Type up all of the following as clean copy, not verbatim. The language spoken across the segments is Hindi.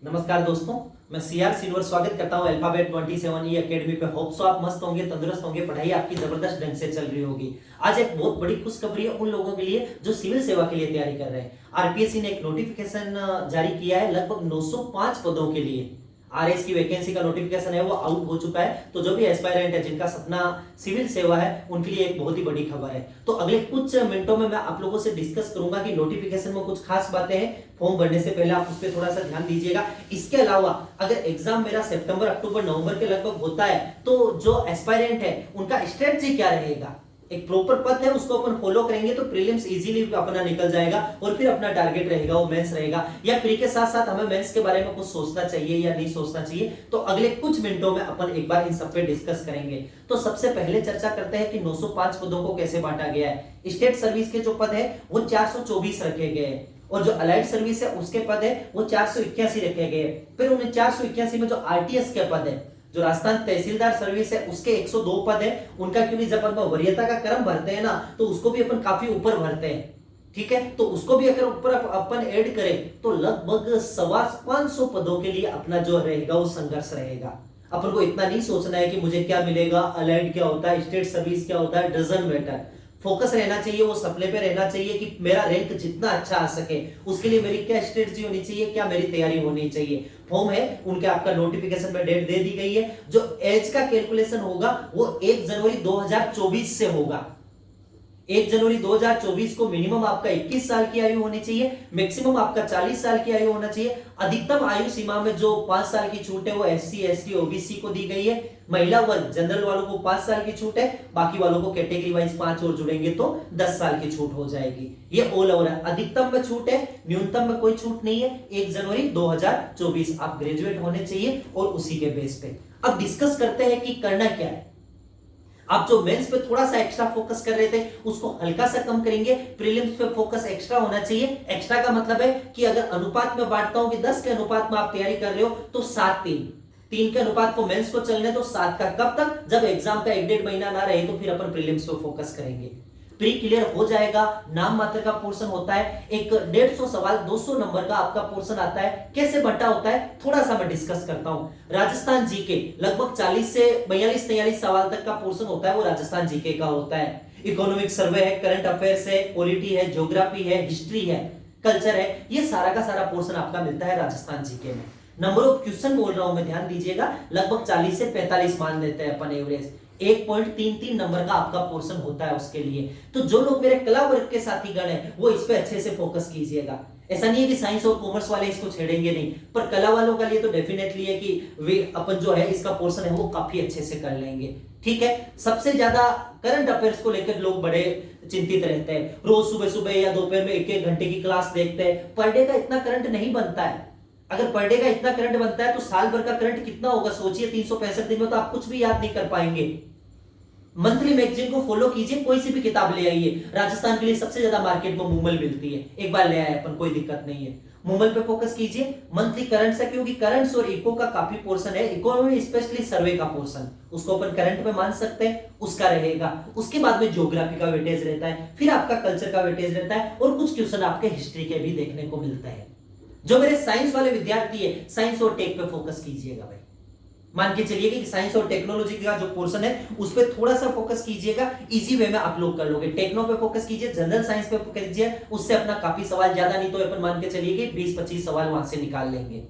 नमस्कार दोस्तों, मैं सीआर सिल्वर स्वागत करता हूं अल्फाबेट 27 ई एकेडमी पे। होप सो आप मस्त होंगे, तंदुरुस्त होंगे, पढ़ाई आपकी जबरदस्त ढंग से चल रही होगी। आज एक बहुत बड़ी खुशखबरी है उन लोगों के लिए जो सिविल सेवा के लिए तैयारी कर रहे हैं। आरपीएससी ने एक नोटिफिकेशन जारी किया है लगभग 905 पदों के लिए। आरएस की वैकेंसी का नोटिफिकेशन है वो आउट हो चुका है। तो जो भी एस्पायरेंट है जिनका सपना सिविल सेवा है उनके लिए एक बहुत ही बड़ी खबर है। तो अगले कुछ मिनटों में मैं आप लोगों से डिस्कस करूंगा कि नोटिफिकेशन में कुछ खास बातें हैं। फॉर्म भरने से पहले आप उस पर थोड़ा सा ध्यान दीजिएगा। इसके अलावा अगर एग्जाम मेरा सितंबर अक्टूबर नवंबर के लगभग होता है तो जो एस्पायरेंट है उनका स्ट्रेटजी क्या रहेगा, एक प्रॉपर पथ है उसको अपन फॉलो करेंगे तो प्रीलिम्स इजीली अपना निकल जाएगा और फिर अपना टारगेट रहेगा वो मेंस रहेगा। या प्री के साथ साथ हमें मेंस के बारे में कुछ सोचना चाहिए या नहीं सोचना चाहिए, तो अगले कुछ मिनटों में अपन एक बार इन सब पे डिस्कस करेंगे। तो सबसे पहले चर्चा करते हैं कि 905 पदों को कैसे बांटा गया है। स्टेट सर्विस के जो पद है वो 424 रखे गए हैं और जो अलाइड सर्विस है उसके पद है वो 481 रखे गए। फिर उन 481 में जो आरटीएस के पद है, जो राजस्थान तहसीलदार सर्विस है उसके 102 पद है। उनका क्योंकि जब अपन वरीयता का क्रम भरते हैं ना तो उसको भी अपन काफी ऊपर भरते हैं, ठीक है। तो उसको भी अगर ऊपर अपन ऐड करें तो लगभग 550 पदों के लिए अपना जो रहेगा वो संघर्ष रहेगा। अपन को इतना नहीं सोचना है कि मुझे क्या मिलेगा, अलाइड क्या होता है, स्टेट सर्विस क्या होता है, डजंट मैटर। फोकस रहना चाहिए वो सपने पे रहना चाहिए कि मेरा रैंक जितना अच्छा आ सके उसके लिए मेरी क्या स्ट्रेटजी होनी चाहिए, क्या मेरी तैयारी होनी चाहिए। फॉर्म है उनके आपका नोटिफिकेशन में डेट दे दी गई है। जो एज का कैलकुलेशन होगा वो 1 जनवरी 2024 से होगा। 1 जनवरी 2024 को मिनिमम आपका 21 साल की आयु होनी चाहिए, मैक्सिमम आपका 40 साल की आयु होना चाहिए। अधिकतम आयु सीमा में जो 5 साल की छूट है वो एससी एसटी ओबीसी को दी गई है। महिला वर्ग जनरल वालों को 5 साल की छूट है, बाकी वालों को कैटेगरी वाइज 5 और जुड़ेंगे तो 10 साल की छूट हो जाएगी। ये ऑल ओवर है, अधिकतम में छूट है, न्यूनतम में कोई छूट नहीं है। 1 जनवरी 2024 आप ग्रेजुएट होने चाहिए और उसी के बेस पे अब डिस्कस करते हैं कि करना क्या है। आप जो मेंस पे थोड़ा सा एक्स्ट्रा फोकस कर रहे थे उसको हल्का सा कम करेंगे, प्रीलिम्स पे फोकस एक्स्ट्रा होना चाहिए। एक्स्ट्रा का मतलब है कि अगर अनुपात में बांटता हूं कि 10 के अनुपात में आप तैयारी कर रहे हो तो 7-3 के अनुपात को मेंस को चलने तो 7 का कब तक, जब एग्जाम का 1-1.5 महीना ना रहे तो फिर अपन प्रीलिम्स पे फोकस करेंगे। प्री क्लियर हो जाएगा, नाम मात्र का पोर्शन होता है, एक 150 सवाल 200 नंबर का आपका पोर्शन आता है। कैसे बंटा होता है थोड़ा सा मैं डिस्कस करता हूं। राजस्थान जीके लगभग 40 से 42-43 सवाल तक का पोर्शन होता है, वो राजस्थान जीके का होता है। इकोनॉमिक सर्वे है, करंट अफेयर्स है, पॉलिटी है, ज्योग्राफी है, हिस्ट्री है, कल्चर है, ये सारा का सारा पोर्शन आपका मिलता है राजस्थान जीके में। नंबर ऑफ क्वेश्चन बोल रहा हूं मैं, ध्यान दीजिएगा, लगभग 40 से 45 मान लेते हैं अपन एवरेज। 1.33 नंबर का आपका पोर्शन होता है उसके लिए। तो जो लोग मेरे कला वर्ग के साथी गण हैं वो इस पे अच्छे से फोकस कीजिएगा। ऐसा नहीं है कि साइंस और कॉमर्स वाले इसको छेड़ेंगे नहीं, पर कला वालों का लिए तो डेफिनेटली है कि वे अपन जो है इसका पोर्शन है वो काफी अच्छे से कर लेंगे, ठीक है। सबसे ज्यादा करंट अफेयर्स को लेकर लोग बड़े चिंतित रहते हैं। रोज सुबह सुबह या दोपहर में 1-1 घंटे की क्लास देखते हैं। पर डे का इतना करंट नहीं बनता है। अगर पर डे का इतना करंट बनता है तो साल भर का करंट कितना होगा सोचिए। 365 दिन में तो आप कुछ भी याद नहीं कर पाएंगे। मंथली मैगजीन को फॉलो कीजिए, कोई सी भी किताब ले आइए। राजस्थान के लिए सबसे ज्यादा मार्केट में मूमल मिलती है, एक बार ले आए अपन, कोई दिक्कत नहीं है। मूमल पे फोकस कीजिए। मंथली करंट से, क्योंकि करंट्स और इको का काफी पोर्शन है, इकोनॉमी स्पेशली सर्वे का पोर्शन उसको अपन करंट में मान सकते हैं, उसका रहेगा। उसके बाद में ज्योग्राफी का वेटेज रहता है, फिर आपका कल्चर का वेटेज रहता है और कुछ क्वेश्चन आपके हिस्ट्री के भी देखने को मिलता है। जो मेरे साइंस वाले विद्यार्थी है, साइंस और टेक पे फोकस कीजिएगा भाई। मान के चलिए कि साइंस और टेक्नोलॉजी का जो पोर्शन है उस पर थोड़ा सा फोकस कीजिएगा, इजी वे में आप लोग कर लोगे। टेक्नो पे फोकस कीजिए, जनरल साइंस पे फोकस कीजिए, उससे अपना काफी सवाल ज्यादा नहीं तो अपन मान के चलिए कि 20-25 सवाल वहां से निकाल लेंगे,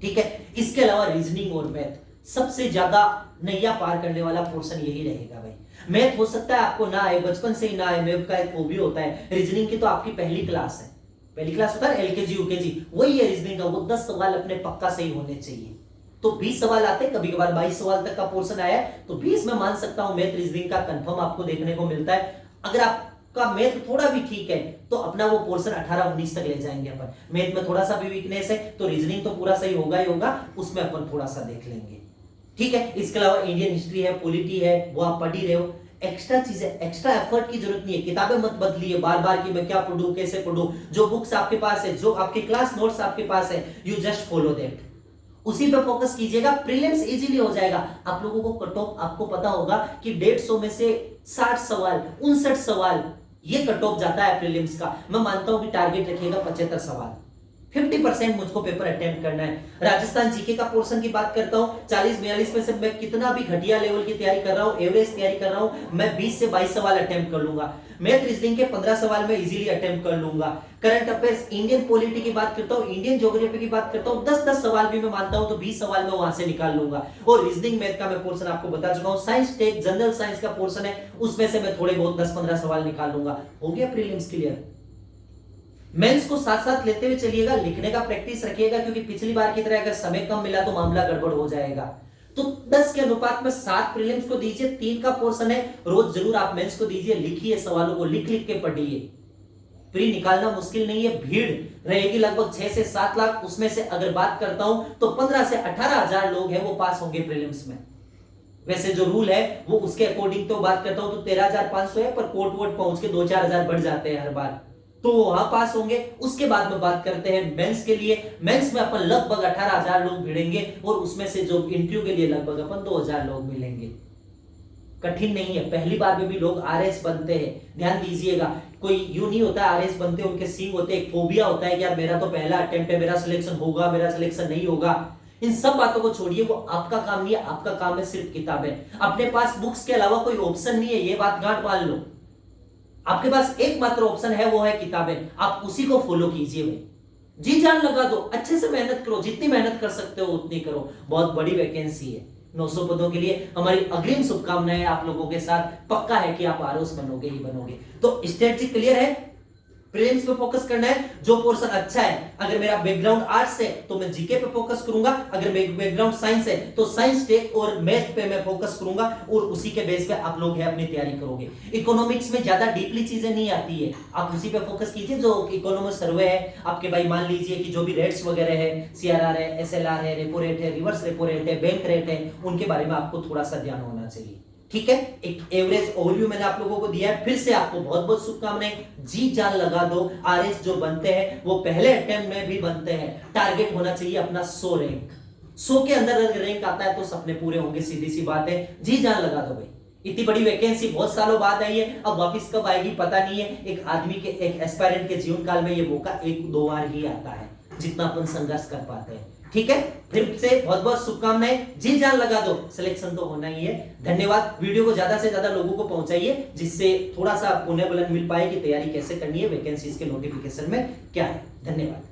ठीक है। इसके अलावा रीजनिंग और मैथ सबसे ज्यादा नैया पार करने वाला पोर्शन यही रहेगा भाई। मैथ हो सकता है आपको ना आए, बचपन से ही ना आए, मैथ का एक वो भी होता है। रीजनिंग की तो आपकी पहली क्लास है, पहली क्लास होता है एलकेजी यूकेजी, वही है रीजनिंग का। वो 10 सवाल अपने पक्का सही होने चाहिए। तो 20 सवाल आते हैं, कभी कभार 22 सवाल तक का पोर्शन आया है तो 20 में मान सकता हूं मैथ रीजनिंग का कंफर्म आपको देखने को मिलता है। अगर आपका मैथ थोड़ा भी ठीक है तो अपना वो पोर्शन 18-19 तक ले जाएंगे अपन। मैथ में थोड़ा सा भी वीकनेस है तो रीजनिंग तो पूरा सही होगा ही होगा, उसमें अपन थोड़ा सा देख लेंगे, ठीक है। इसके अलावा इंडियन हिस्ट्री है, पॉलिटी है, वो आप पढ़ ही रहे हो। एक्स्ट्रा चीजें, एक्स्ट्रा एफर्ट की जरूरत नहीं है। किताबें मत बदलिए बार बार कि मैं क्या पढ़ूं कैसे पढ़ूं। जो बुक्स आपके पास है, जो आपके क्लास नोट्स आपके पास है, यू जस्ट फॉलो दैट, उसी पे फोकस कीजिएगा। प्रीलिम्स इजीली हो जाएगा। आप लोगों को कट ऑफ आपको पता होगा कि 150 में से 60 सवाल 59 सवाल ये कट ऑफ जाता है प्रीलिम्स का। मैं मानता हूं कि टारगेट रखिएगा 75 सवाल, 50% मुझको पेपर अटेम्प्ट करना है। राजस्थान जीके का पोर्शन की बात करता हूं, 40-42 में से मैं कितना भी घटिया लेवल की तैयारी कर रहा हूं, एवरेज तैयारी कर रहा हूं, मैं 20 से 22 सवाल अटेम्प्ट कर लूंगा। मैथ रीजनिंग के 15 सवाल मैं इजीली अटेम्प्ट कर लूंगा। करंट अफेयर्स, इंडियन पॉलिटी की बात करता हूं, इंडियन ज्योग्राफी की बात करता हूं, 10-10 सवाल भी मैं मानता हूं तो 20 सवाल मैं वहां से निकाल लूंगा। और रीजनिंग मैथ का मैं पोर्शन आपको बता चुका हूं। साइंस टेक जनरल साइंस का पोर्शन है, उसमें से मैं थोड़े बहुत 10-15 सवाल निकाल लूंगा। हो गया प्रीलिम्स क्लियर। मेंस को साथ साथ लेते हुए चलिएगा, लिखने का प्रैक्टिस रखिएगा, क्योंकि पिछली बार की तरह अगर समय कम मिला तो मामला गड़बड़ हो जाएगा। तो 10 के अनुपात में 7 प्रीलिम्स को दीजिए, 3 का पोर्शन है, रोज जरूर आप मेंस को दीजिए, लिखिए सवालों को, लिख लिख के पढ़िए। प्री निकालना मुश्किल नहीं है, भीड़ रहेगी लगभग 6 से 7 लाख, उसमें से अगर बात करता हूं तो 15 से 18 हजार लोग हैं वो पास होंगे प्रीलिम्स में। वैसे जो रूल है वो उसके अकॉर्डिंग तो बात करता हूं तो 13,500 है, पर कोर्ट वोट पहुंच के 2-4 हजार बढ़ जाते हैं हर बार, तो वहां पास होंगे। उसके बाद में बात करते हैं मेंस के लिए। मेंस में अपन लगभग 18,000 लोग भिड़ेंगे और उसमें से जो इंटरव्यू के लिए लगभग अपन 2,000 लोग मिलेंगे। कठिन नहीं है, पहली बार में भी लोग आरएस बनते हैं, ध्यान दीजिएगा। कोई यूं नहीं होता आरएस बनते उनके सींग होते, एक फोबिया होता है कि यार मेरा तो पहला अटेम्प्ट है, मेरा सिलेक्शन होगा, मेरा सिलेक्शन नहीं होगा। इन सब बातों को छोड़िए, वो आपका काम नहीं है, आपका काम है सिर्फ किताबें। अपने पास बुक्स के अलावा कोई ऑप्शन नहीं है, ये बात गांठ बांध लो। आपके पास एकमात्र ऑप्शन है, वो है किताबें, आप उसी को फॉलो कीजिए भाई। जी जान लगा दो, अच्छे से मेहनत करो, जितनी मेहनत कर सकते हो उतनी करो। बहुत बड़ी वैकेंसी है, 900 पदों के लिए हमारी अग्रिम शुभकामनाएं आप लोगों के साथ। पक्का है कि आप आरओस बनोगे ही बनोगे। तो स्ट्रेटजी क्लियर है, प्रीलिम्स पे फोकस करना है। जो पोर्शन अच्छा है, अगर मेरा बैकग्राउंड आर्ट्स है तो मैं जीके पे फोकस करूंगा, अगर मेरा बैकग्राउंड साइंस है तो साइंस टेक और मैथ पे मैं फोकस करूंगा, और उसी के बेस पे आप लोग है अपनी तैयारी करोगे। इकोनॉमिक्स में ज्यादा डीपली चीजें नहीं आती है, आप उसी पे फोकस कीजिए। जो इकोनॉमिक सर्वे है आपके, भाई मान लीजिए कि जो भी रेट्स वगैरह है, सीआरआर है, एसएलआर है, रेपो रेट है, रिवर्स रेपो रेट है, बैंक रेट है, उनके बारे में आपको थोड़ा सा ध्यान होना चाहिए। ठीक है, एक एवरेज ओवरव्यू मैंने आप लोगों को दिया है। फिर से आपको बहुत बहुत शुभकामनाएं, जी जान लगा दो। आरएस जो बनते हैं वो पहले अटेम्प्ट में भी बनते हैं। टारगेट होना चाहिए अपना 100 रैंक, 100 के अंदर अगर रैंक आता है तो सपने पूरे होंगे, सीधी सी बात है। जी जान लगा दो भाई। इतनी बड़ी वैकेंसी बहुत सालों बाद आई है, अब वापस कब आएगी पता नहीं है। एक आदमी के, एक एस्पायरेंट के जीवन काल में ये मौका 1-2 बार ही आता है, जितना अपन संघर्ष कर पाते हैं। ठीक है, फिर से बहुत बहुत शुभकामनाएं, जी जान लगा दो, सिलेक्शन तो होना ही है। धन्यवाद। वीडियो को ज्यादा से ज्यादा लोगों को पहुंचाइए, जिससे थोड़ा सा पुण्य बलन मिल पाए कि तैयारी कैसे करनी है, वैकेंसीज के नोटिफिकेशन में क्या है। धन्यवाद।